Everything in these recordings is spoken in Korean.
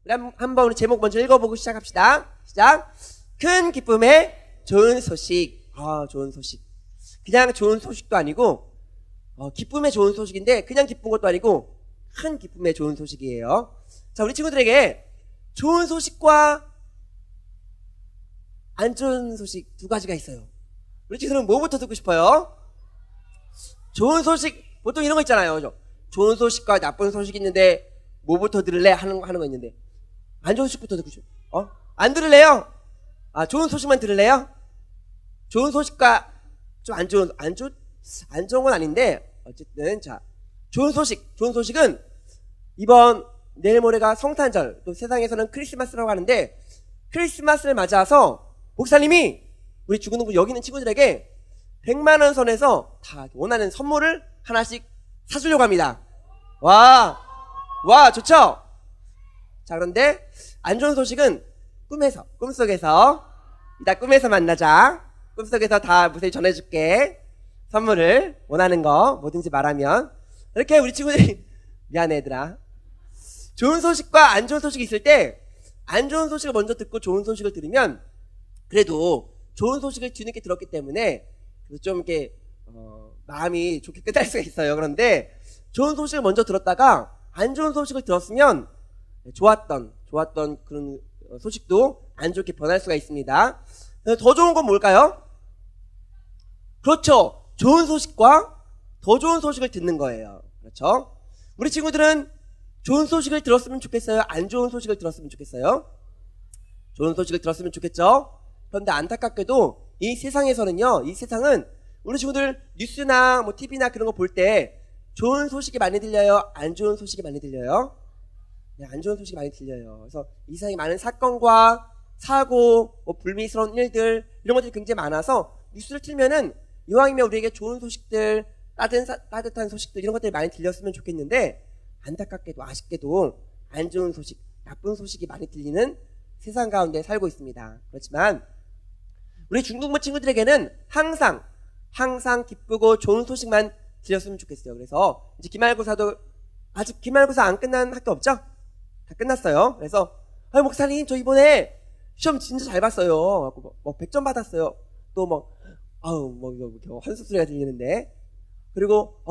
우리 한번 우리 제목 먼저 읽어보고 시작합시다. 시작. 큰 기쁨의 좋은 소식. 좋은 소식. 그냥 좋은 소식도 아니고 기쁨의 좋은 소식인데 그냥 기쁜 것도 아니고 큰 기쁨의 좋은 소식이에요. 자, 우리 친구들에게 좋은 소식과 안 좋은 소식 두 가지가 있어요. 우리 친구들은 뭐부터 듣고 싶어요? 좋은 소식, 보통 이런 거 있잖아요. 그죠? 좋은 소식과 나쁜 소식이 있는데 뭐부터 들을래? 하는 거 있는데 안 좋은 소식부터 듣고 싶어요. 안 들을래요? 좋은 소식만 들을래요? 좋은 소식과 좀 안 좋은 건 아닌데 어쨌든 자, 좋은 소식은 이번 내일 모레가 성탄절, 또 세상에서는 크리스마스라고 하는데 크리스마스를 맞아서 목사님이 우리 중고등부 여기 있는 친구들에게 100만 원 선에서 다 원하는 선물을 하나씩 사주려고 합니다. 와, 좋죠? 자, 그런데 안 좋은 소식은 꿈속에서 이따 꿈에서 만나자. 꿈속에서 다 무사히 전해줄게. 선물을 원하는 거 뭐든지 말하면. 이렇게 우리 친구들이 미안해 얘들아. 좋은 소식과 안 좋은 소식이 있을 때 안 좋은 소식을 먼저 듣고 좋은 소식을 들으면 그래도 좋은 소식을 뒤늦게 들었기 때문에 좀 이렇게 마음이 좋게 끝날 수가 있어요. 그런데 좋은 소식을 먼저 들었다가 안 좋은 소식을 들었으면 좋았던 그런 소식도 안 좋게 변할 수가 있습니다. 더 좋은 건 뭘까요? 그렇죠. 좋은 소식과 더 좋은 소식을 듣는 거예요. 그렇죠? 우리 친구들은 좋은 소식을 들었으면 좋겠어요? 안 좋은 소식을 들었으면 좋겠어요? 좋은 소식을 들었으면 좋겠죠? 그런데 안타깝게도 이 세상에서는요, 이 세상은 우리 친구들 뉴스나 뭐 TV나 그런 거 볼 때 좋은 소식이 많이 들려요? 안 좋은 소식이 많이 들려요? 네, 안 좋은 소식이 많이 들려요. 그래서 이 세상에 많은 사건과 사고, 뭐 불미스러운 일들 이런 것들이 굉장히 많아서 뉴스를 틀면은 이왕이면 우리에게 좋은 소식들, 따뜻한 소식들 이런 것들이 많이 들렸으면 좋겠는데 안타깝게도 아쉽게도 안 좋은 소식, 나쁜 소식이 많이 들리는 세상 가운데 살고 있습니다. 그렇지만 우리 중국부 친구들에게는 항상 기쁘고 좋은 소식만 들렸으면 좋겠어요. 그래서 이제 기말고사도 아직 기말고사 안 끝난 학교 없죠? 다 끝났어요. 그래서 목사님 저 이번에 시험 진짜 잘 봤어요. 뭐 100점 받았어요. 또 한숨 소리가 들리는데 그리고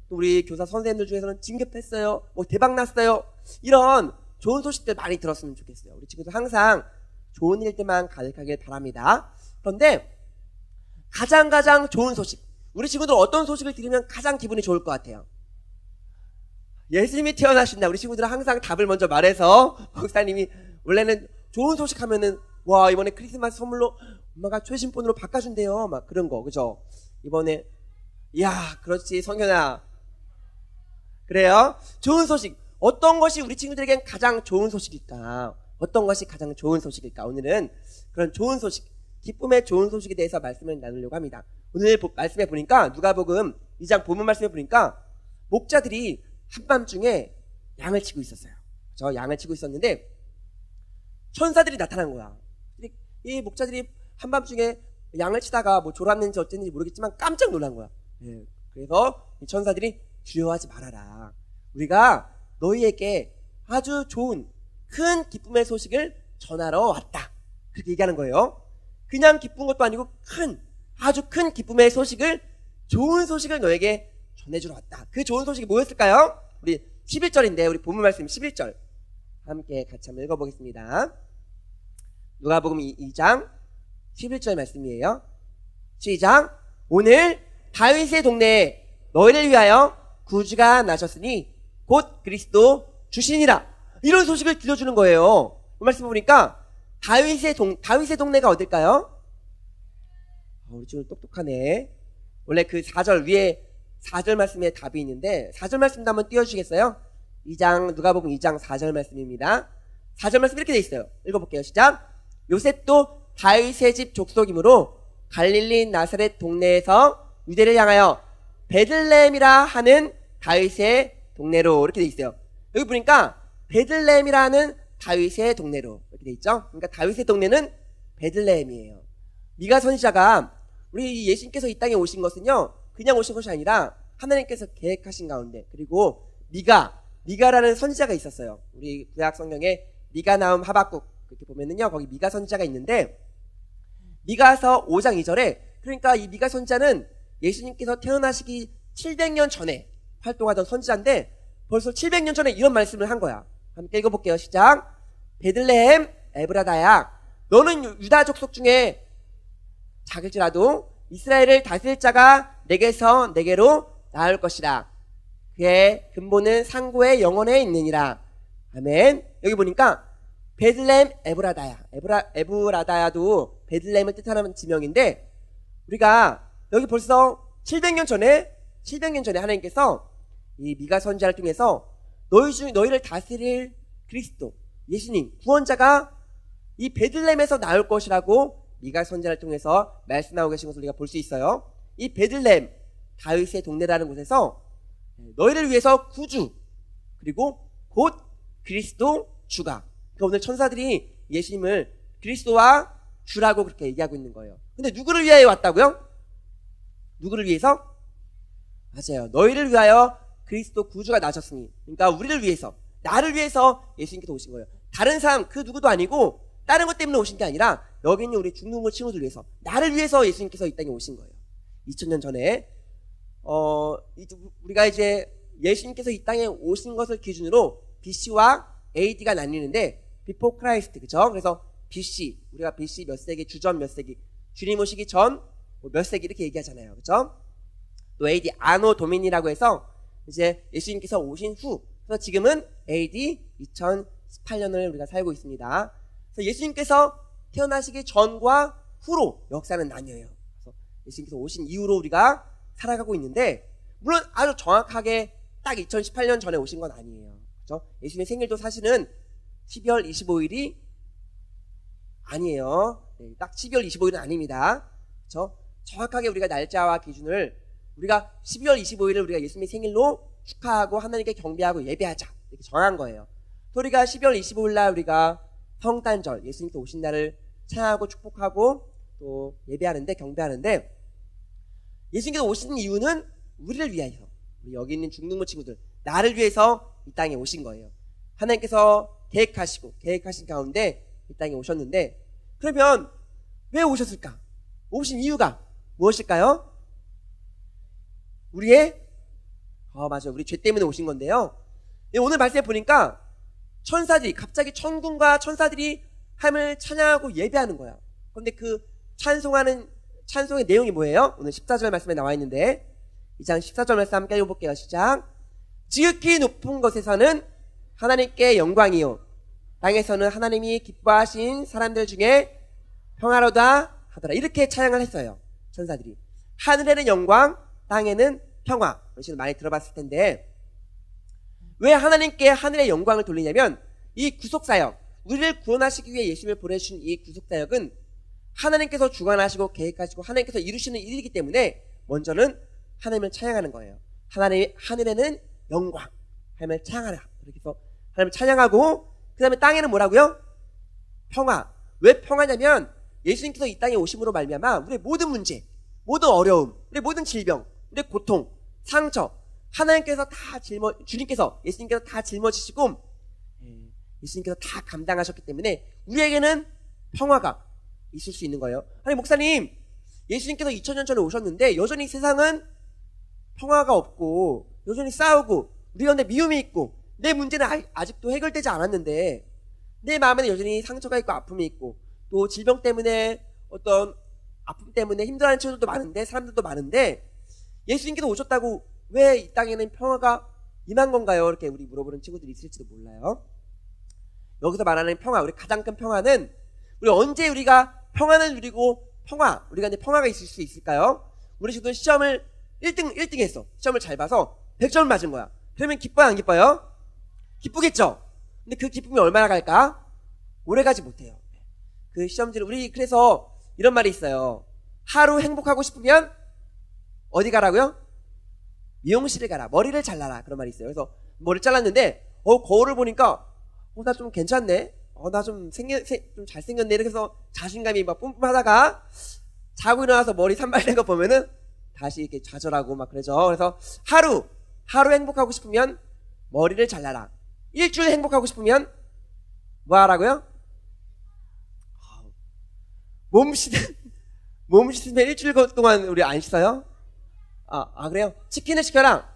우리 교사 선생님들 중에서는 진급했어요. 대박 났어요. 이런 좋은 소식들 많이 들었으면 좋겠어요. 우리 친구들 항상 좋은 일들만 가득하길 바랍니다. 그런데 가장 좋은 소식, 우리 친구들 어떤 소식을 들으면 가장 기분이 좋을 것 같아요? 예수님이 태어나신다. 우리 친구들은 항상 답을 먼저 말해서 목사님이 원래는 좋은 소식 하면은 와 이번에 크리스마스 선물로 엄마가 최신폰으로 바꿔준대요. 막 그런 거 그죠? 이번에 그렇지 성현아 그래요? 좋은 소식 어떤 것이 우리 친구들에겐 가장 좋은 소식일까? 어떤 것이 가장 좋은 소식일까? 오늘은 그런 좋은 소식, 기쁨의 좋은 소식에 대해서 말씀을 나누려고 합니다. 오늘 말씀해 보니까 누가복음 2장 본문 말씀해 보니까 목자들이 한밤중에 양을 치고 있었어요. 저 양을 치고 있었는데 천사들이 나타난 거야. 이 목자들이 한밤중에 양을 치다가 뭐 졸았는지 어쨌는지 모르겠지만 깜짝 놀란 거야. 그래서 이 천사들이 두려워하지 말아라. 우리가 너희에게 아주 좋은 큰 기쁨의 소식을 전하러 왔다. 그렇게 얘기하는 거예요. 그냥 기쁜 것도 아니고 아주 큰 기쁨의 소식을 좋은 소식을 너에게 전해주러 왔다. 그 좋은 소식이 뭐였을까요? 우리 11절인데 우리 본문 말씀 11절 함께 같이 한번 읽어보겠습니다. 누가복음 2장 11절 말씀이에요. 시작. 오늘 다윗의 동네에 너희를 위하여 구주가 나셨으니 곧 그리스도 주시니라. 이런 소식을 들려주는 거예요. 그 말씀 보니까 다윗의 동네가 어딜까요? 우리 친구 똑똑하네. 원래 그 4절 위에 4절 말씀에 답이 있는데 4절 말씀도 한번 띄워주시겠어요? 누가복음 2장 4절 말씀입니다. 4절 말씀 이렇게 돼 있어요. 읽어볼게요. 시작. 요셉도 다윗의 집 족속이므로 갈릴리 나사렛 동네에서 유대를 향하여 베들레헴이라 하는 다윗의 동네로 이렇게 돼 있어요. 여기 보니까 베들레헴이라는 다윗의 동네로 이렇게 돼 있죠. 그러니까 다윗의 동네는 베들레헴이에요. 미가 선지자가 우리 예수님께서 이 땅에 오신 것은요 그냥 오신 것이 아니라 하나님께서 계획하신 가운데 그리고 미가라는 선지자가 있었어요. 우리 구약 성경에 미가, 나움, 하박국 이렇게 보면은요, 거기 미가 선지자가 있는데, 미가서 5장 2절에, 그러니까 이 미가 선지자는 예수님께서 태어나시기 700년 전에 활동하던 선지자인데 벌써 700년 전에 이런 말씀을 한 거야. 함께 읽어볼게요. 시작. 베들레헴 에브라다야, 너는 유다 족속 중에 작을지라도 이스라엘을 다스릴 자가 내게서 내게로 나올 것이라. 그의 근본은 상고의 영원에 있느니라. 아멘. 여기 보니까 베들레헴 에브라다야, 에브라다야도 베들레헴을 뜻하는 지명인데, 우리가 여기 벌써 700년 전에 하나님께서 이 미가 선지자를 통해서 너희를 다스릴 그리스도, 예수님, 구원자가 이 베들레헴에서 나올 것이라고 미가 선지자를 통해서 말씀하고 계신 것을 우리가 볼 수 있어요. 이 베들레헴, 다윗의 동네라는 곳에서 너희를 위해서 구주, 그리고 곧 그리스도 주가. 그러니까 오늘 천사들이 예수님을 그리스도와 주라고 그렇게 얘기하고 있는 거예요. 근데 누구를 위하여 왔다고요? 누구를 위해서? 맞아요. 너희를 위하여 그리스도 구주가 나셨으니, 그러니까 우리를 위해서, 나를 위해서 예수님께서 오신 거예요. 다른 사람 그 누구도 아니고 다른 것 때문에 오신 게 아니라 여기 있는 우리 중동부 친구들 위해서, 나를 위해서 예수님께서 이 땅에 오신 거예요. 2000년 전에 우리가 이제 예수님께서 이 땅에 오신 것을 기준으로 BC와 AD가 나뉘는데, Before Christ, 그죠? 그래서 BC, 우리가 BC 몇 세기, 주전 몇 세기, 주님 오시기 전 몇 세기 이렇게 얘기하잖아요. 그죠? 또 AD, 아노 도미니라고 해서 이제 예수님께서 오신 후, 그래서 지금은 AD 2018년을 우리가 살고 있습니다. 그래서 예수님께서 태어나시기 전과 후로 역사는 나뉘어요. 그래서 예수님께서 오신 이후로 우리가 살아가고 있는데, 물론 아주 정확하게 딱 2018년 전에 오신 건 아니에요. 그죠? 예수님의 생일도 사실은 12월 25일이 아니에요. 네, 딱 12월 25일은 아닙니다. 그죠? 정확하게 우리가 날짜와 기준을, 우리가 12월 25일을 우리가 예수님의 생일로 축하하고 하나님께 경배하고 예배하자, 이렇게 정한 거예요. 또 우리가 12월 25일 날 우리가 성탄절, 예수님께서 오신 날을 찬양하고 축복하고 또 예배하는데, 경배하는데, 예수님께서 오신 이유는 우리를 위하여, 우리 여기 있는 중동부 친구들, 나를 위해서 이 땅에 오신 거예요. 하나님께서 계획하신 가운데 이 땅에 오셨는데, 그러면 왜 오셨을까? 오신 이유가 무엇일까요? 맞아요. 우리 죄 때문에 오신 건데요. 오늘 말씀에 보니까 천사들이, 갑자기 천군과 천사들이 하나님을 찬양하고 예배하는 거야. 그런데 그 찬송의 내용이 뭐예요? 오늘 14절 말씀에 나와 있는데, 2장 14절 말씀 함께 읽어볼게요. 시작. 지극히 높은 곳에서는 하나님께 영광이요, 땅에서는 하나님이 기뻐하신 사람들 중에 평화로다 하더라. 이렇게 찬양을 했어요. 천사들이. 하늘에는 영광, 땅에는 평화. 이런 식으로 많이 들어봤을 텐데, 왜 하나님께 하늘의 영광을 돌리냐면, 이 구속사역, 우리를 구원하시기 위해 예수님을 보내주신 이 구속사역은 하나님께서 주관하시고 계획하시고 하나님께서 이루시는 일이기 때문에 먼저는 하나님을 찬양하는 거예요. 하늘에는 영광, 하나님을 찬양하라. 이렇게 해서 하나님을 찬양하고, 그 다음에 땅에는 뭐라고요? 평화. 왜 평화냐면, 예수님께서 이 땅에 오심으로 말미암아 우리의 모든 문제, 모든 어려움, 우리의 모든 질병, 우리의 고통, 상처, 예수님께서 다 짊어지시고 예수님께서 다 감당하셨기 때문에 우리에게는 평화가 있을 수 있는 거예요. 아니, 목사님, 예수님께서 2000년 전에 오셨는데 여전히 세상은 평화가 없고 여전히 싸우고 우리 가운데 미움이 있고 내 문제는 아직도 해결되지 않았는데, 내 마음에는 여전히 상처가 있고 아픔이 있고 또 질병 때문에, 어떤 아픔 때문에 힘들어하는 친구들도 많은데, 사람들도 많은데, 예수님께서 오셨다고 왜 이 땅에는 평화가 임한 건가요? 이렇게 우리 물어보는 친구들이 있을지도 몰라요. 여기서 말하는 평화, 우리 가장 큰 평화는, 우리 언제 우리가 평안을 누리고 우리가 이제 평화가 있을 수 있을까요? 우리 친구들 시험을 1등 했어. 시험을 잘 봐서 100점을 맞은 거야. 그러면 기뻐요, 안 기뻐요? 기쁘겠죠? 근데 그 기쁨이 얼마나 갈까? 오래 가지 못해요. 그 시험지를, 그래서 이런 말이 있어요. 하루 행복하고 싶으면 어디 가라고요? 미용실에 가라. 머리를 잘라라. 그런 말이 있어요. 그래서 머리를 잘랐는데 거울을 보니까 나 좀 괜찮네. 나 좀 좀 잘생겼네. 이렇게 해서 자신감이 막 뿜뿜하다가 자고 일어나서 머리 산발된 거 보면은 다시 이렇게 좌절하고 막 그러죠. 그래서 하루 행복하고 싶으면 머리를 잘라라. 일주일 행복하고 싶으면 뭐 하라고요? 몸 씻으면 일주일 동안 우리 안 씻어요? 그래요? 치킨을 시켜라.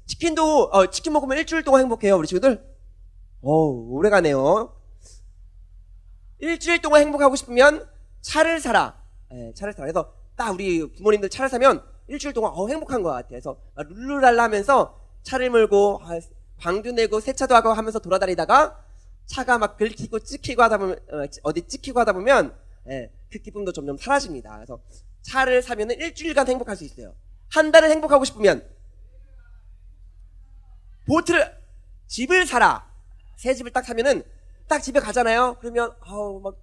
치킨 먹으면 일주일 동안 행복해요, 우리 친구들? 오래 가네요. 일주일 동안 행복하고 싶으면 차를 사라. 차를 사라. 그래서 딱 우리 부모님들 차를 사면 일주일 동안 행복한 것 같아요. 그래서 룰루랄라 하면서 차를 몰고 광도 내고 세차도 하고 하면서 돌아다니다가 차가 막 긁히고 찍히고 하다 보면 어디 찍히고 하다 보면 그 기쁨도 점점 사라집니다. 그래서 차를 사면은 일주일간 행복할 수 있어요. 한 달을 행복하고 싶으면 집을 사라. 새 집을 딱 사면은 딱 집에 가잖아요. 그러면 막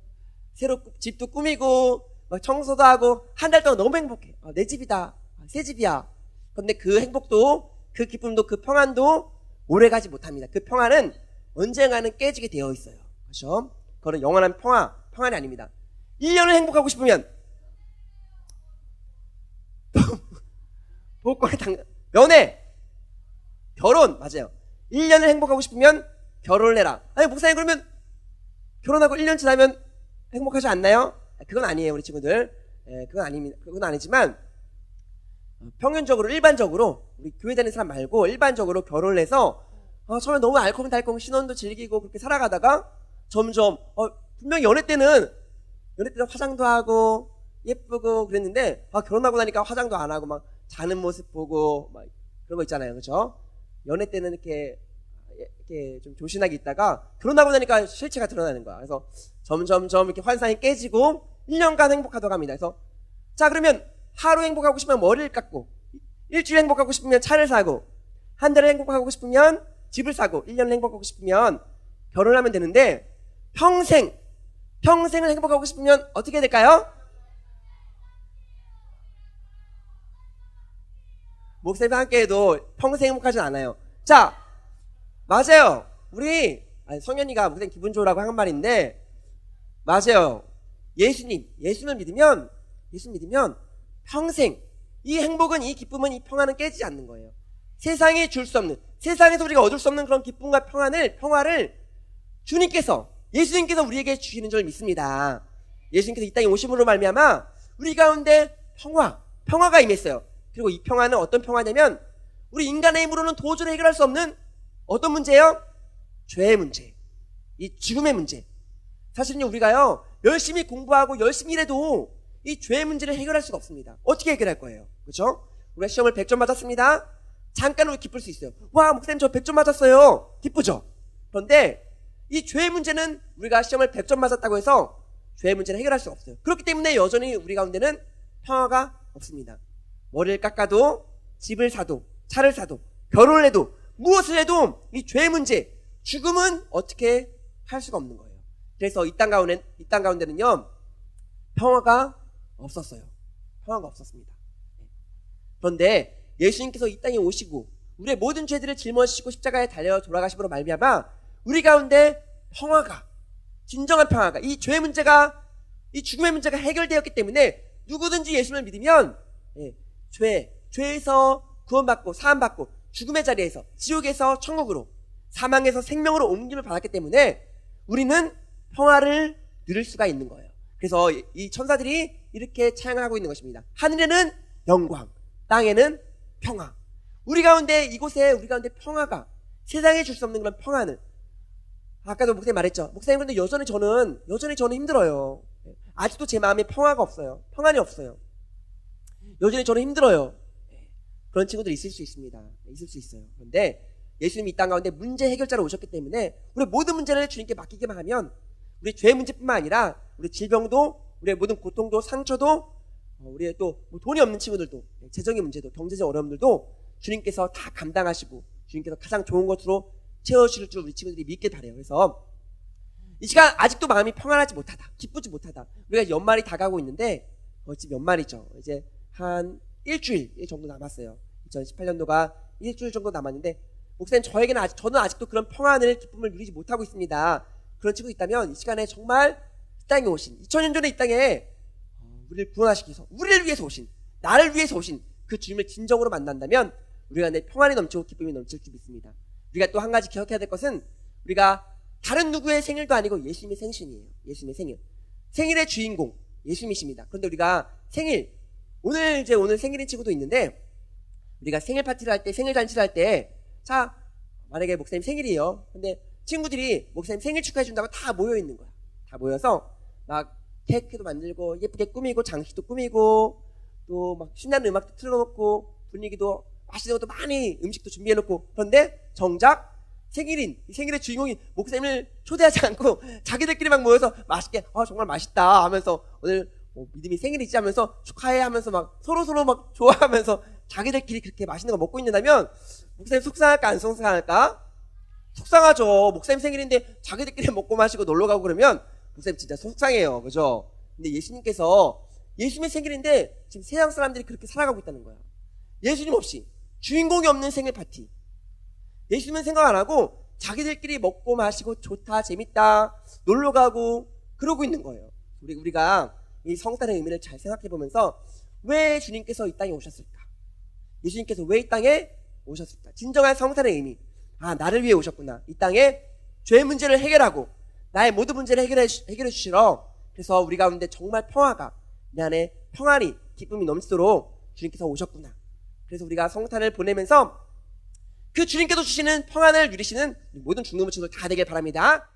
새로 집도 꾸미고 막 청소도 하고 한 달 동안 너무 행복해. 내 집이다. 새 집이야. 그런데 그 행복도 그 기쁨도 그 평안도 오래가지 못합니다. 그 평안은 언젠가는 깨지게 되어 있어요. 그렇죠? 그거는 영원한 평안이 아닙니다. 1년을 행복하고 싶으면 연애, 결혼, 맞아요. 1년을 행복하고 싶으면 결혼을 해라. 목사님 그러면 결혼하고 1년 지나면 행복하지 않나요? 그건 아니에요, 우리 친구들. 그건 아니지만 평균적으로 일반적으로 우리 교회 다니는 사람 말고 일반적으로 결혼을 해서 처음에 너무 알콩달콩 신혼도 즐기고 그렇게 살아가다가 점점 분명히 연애 때는 화장도 하고 예쁘고 그랬는데 결혼하고 나니까 화장도 안 하고 막 자는 모습 보고 막 그런 거 있잖아요, 그렇죠? 연애 때는 이렇게 좀 조신하게 있다가 결혼하고 나니까 실체가 드러나는 거야. 그래서 점점점 이렇게 환상이 깨지고 1년간 행복하다고 합니다. 그래서 자, 그러면 하루 행복하고 싶으면 머리를 깎고, 일주일 행복하고 싶으면 차를 사고, 한 달을 행복하고 싶으면 집을 사고, 1년을 행복하고 싶으면 결혼을 하면 되는데 평생을 행복하고 싶으면 어떻게 해야 될까요? 목사님과 함께 해도 평생 행복하진 않아요. 자, 맞아요. 성현이가 목사님 기분 좋으라고 한 말인데 맞아요. 예수를 믿으면 평생 이 행복은, 이 기쁨은, 이 평안은 깨지지 않는 거예요. 세상에 줄 수 없는, 세상에서 우리가 얻을 수 없는 그런 기쁨과 평화를 예수님께서 우리에게 주시는 줄 믿습니다. 예수님께서 이 땅에 오심으로 말미암아 우리 가운데 평화가 임했어요. 그리고 이 평화는 어떤 평화냐면 우리 인간의 힘으로는 도저히 해결할 수 없는 어떤 문제예요? 죄의 문제, 이 죽음의 문제. 사실은요, 우리가요 열심히 공부하고 열심히 일해도 이 죄의 문제를 해결할 수가 없습니다. 어떻게 해결할 거예요? 그렇죠? 우리가 시험을 100점 맞았습니다. 잠깐 우리 기쁠 수 있어요. 와, 목사님 저 100점 맞았어요. 기쁘죠? 그런데 이 죄의 문제는 우리가 시험을 100점 맞았다고 해서 죄의 문제를 해결할 수가 없어요. 그렇기 때문에 여전히 우리 가운데는 평화가 없습니다. 머리를 깎아도, 집을 사도, 차를 사도, 결혼을 해도, 무엇을 해도 이 죄의 문제, 죽음은 어떻게 할 수가 없는 거예요. 그래서 이 땅 가운데는요 평화가 없었어요. 평화가 없었습니다. 그런데 예수님께서 이 땅에 오시고 우리의 모든 죄들을 짊어지시고 십자가에 달려 돌아가심으로 말미암아 우리 가운데 진정한 평화가, 이 죄의 문제가, 이 죽음의 문제가 해결되었기 때문에 누구든지 예수님을 믿으면 죄에서 구원받고 사함받고 죽음의 자리에서, 지옥에서 천국으로, 사망에서 생명으로 옮김을 받았기 때문에 우리는 평화를 누릴 수가 있는 거예요. 그래서 이 천사들이 이렇게 찬양하고 있는 것입니다. 하늘에는 영광, 땅에는 평화. 우리 가운데 평화가, 세상에 줄 수 없는 그런 평화는, 아까도 목사님 말했죠. 목사님, 그런데 여전히 저는 힘들어요. 아직도 제 마음에 평화가 없어요. 평안이 없어요. 여전히 저는 힘들어요. 그런 친구들 있을 수 있습니다. 있을 수 있어요. 그런데 예수님이 이 땅 가운데 문제 해결자로 오셨기 때문에 우리 모든 문제를 주님께 맡기기만 하면 우리 죄 문제뿐만 아니라 우리 질병도, 우리의 모든 고통도, 상처도, 우리의 또 돈이 없는 친구들도, 재정의 문제도, 경제적 어려움들도 주님께서 다 감당하시고 주님께서 가장 좋은 것으로 채워주실 줄 우리 친구들이 믿길 바라요. 그래서 이 시간 아직도 마음이 평안하지 못하다, 기쁘지 못하다. 우리가 연말이 다가오고 있는데 지금 연말이죠. 이제 한 일주일 정도 남았어요. 2018년도가 일주일 정도 남았는데 목사님, 저는 아직도 그런 평안을, 기쁨을 누리지 못하고 있습니다. 그런 친구 있다면 이 시간에 정말 이 땅에 오신, 2000년 전에 이 땅에 우리를 구원하시기 위해서, 우리를 위해서 오신, 나를 위해서 오신 그 주님을 진정으로 만난다면 우리가 내 평안이 넘치고 기쁨이 넘칠 줄 믿습니다. 우리가 또 한 가지 기억해야 될 것은 우리가 다른 누구의 생일도 아니고 예수님의 생신이에요. 예수님의 생일. 생일의 주인공 예수님이십니다. 그런데 우리가 생일, 오늘 생일인 친구도 있는데, 우리가 생일 파티를 할 때, 생일 잔치를 할 때, 자, 만약에 목사님 생일이에요. 근데 친구들이 목사님 생일 축하해준다고 다 모여있는 거야. 다 모여서 막 케이크도 만들고 예쁘게 꾸미고 장식도 꾸미고 또 막 신나는 음악도 틀어놓고 분위기도 맛있는 것도 많이 음식도 준비해놓고, 그런데 정작 생일인, 이 생일의 주인공이 목사님을 초대하지 않고 자기들끼리 막 모여서 맛있게 정말 맛있다 하면서 오늘 믿음이 생일이지 하면서 축하해 하면서 막 서로 막 좋아하면서 자기들끼리 그렇게 맛있는 거 먹고 있는다면 목사님 속상할까 안 속상할까? 속상하죠. 목사님 생일인데 자기들끼리 먹고 마시고 놀러 가고 그러면 목사님 진짜 속상해요. 그죠? 근데 예수님께서 예수님의 생일인데 지금 세상 사람들이 그렇게 살아가고 있다는 거야. 예수님 없이 주인공이 없는 생일 파티. 예수님은 생각 안 하고 자기들끼리 먹고 마시고 좋다 재밌다 놀러 가고 그러고 있는 거예요. 우리가 이 성탄의 의미를 잘 생각해 보면서 왜 주님께서 이 땅에 오셨을까? 예수님께서 왜 이 땅에 오셨을까? 진정한 성탄의 의미. 나를 위해 오셨구나. 이 땅에 죄 문제를 해결하고 나의 모든 문제를 해결해 주시러, 그래서 우리 가운데 정말 평화가, 내 안에 평안이, 기쁨이 넘치도록 주님께서 오셨구나. 그래서 우리가 성탄을 보내면서 그 주님께서 주시는 평안을 누리시는 모든 중동부 친구들 다 되길 바랍니다.